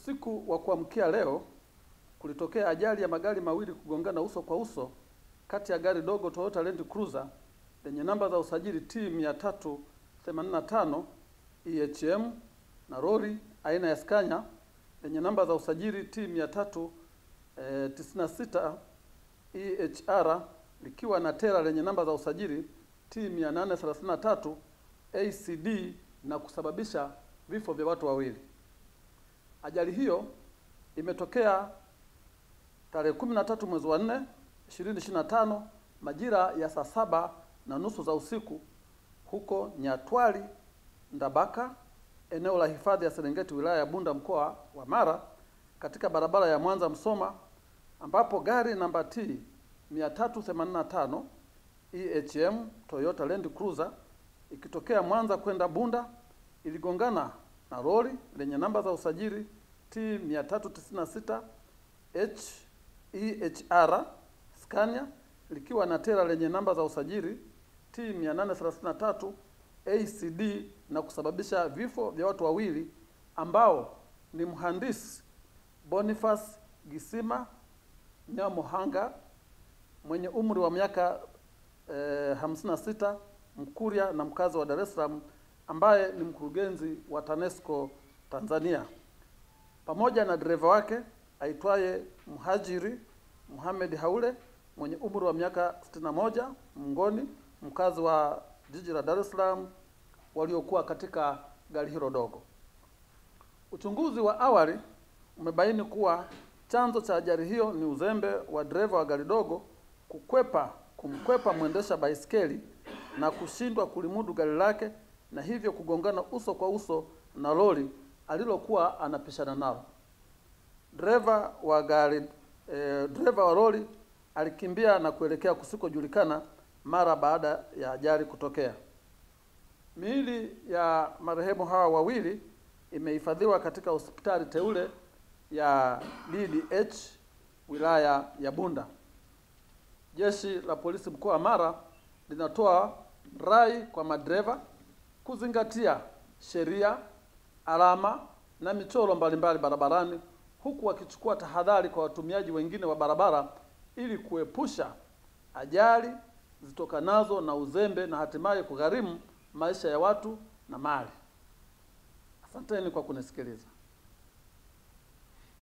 Usiku wa kuamkia leo kulitokea ajali ya magari mawili kugongana uso kwa uso kati ya gari dogo Toyota Land Cruiser lenye namba za usajili T 385 EHM na lori aina ya Scania lenye namba za usajili T 396 EHR likiwa na tela lenye namba za usajili T 833 ACD na kusababisha vifo vya watu wawili. Ajali hiyo imetokea tarehe 13 mwezi wa 4 2025 majira ya saa 7:30 za usiku huko Nyatwali Ndabaka, eneo la hifadhi ya Serengeti, wilaya ya Bunda, mkoa wa Mara, katika barabara ya Mwanza Msoma, ambapo gari namba T 385 EHM Toyota Land Cruiser ikitokea Mwanza kwenda Bunda iligongana na lori lenye namba za usajili T 396 EHR Scania likiwa na tela lenye namba za usajili T 833 ACD na kusababisha vifo vya watu wawili ambao ni mhandisi Boniface Gisima Nyamohanga mwenye umri wa miaka 56, Mkuria na mkazi wa Dar es Salaam, ambaye ni mkurugenzi wa TANESCO Tanzania, pamoja na dereva wake aitwaye Mhajiri Muhammad Haule mwenye umri wa miaka 61, Mngoni, mkazi wa jiji la Dar es Salaam, waliokuwa katika gari hilo dogo. Uchunguzi wa awali umebaini kuwa chanzo cha ajali hiyo ni uzembe wa dereva wa gari dogo kumkwepa mwendesha baiskeli na kushindwa kulimudu gari lake, na hivyo kugongana uso kwa uso na lori alilokuwa anapishana nalo. Dereva wa lori alikimbia na kuelekea kusikojulikana mara baada ya ajali kutokea. Miili ya marehemu hawa wawili imehifadhiwa katika hospitali teule ya DDH wilaya ya Bunda. Jeshi la polisi mkoa wa Mara linatoa rai kwa madereva kuzingatia sheria, alama na michoro mbalimbali barabarani, huku wakichukua tahadhari kwa watumiaji wengine wa barabara ili kuepusha ajali zitokanazo na uzembe na hatimaye kugharimu maisha ya watu na mali. Asanteni kwa kunisikiliza.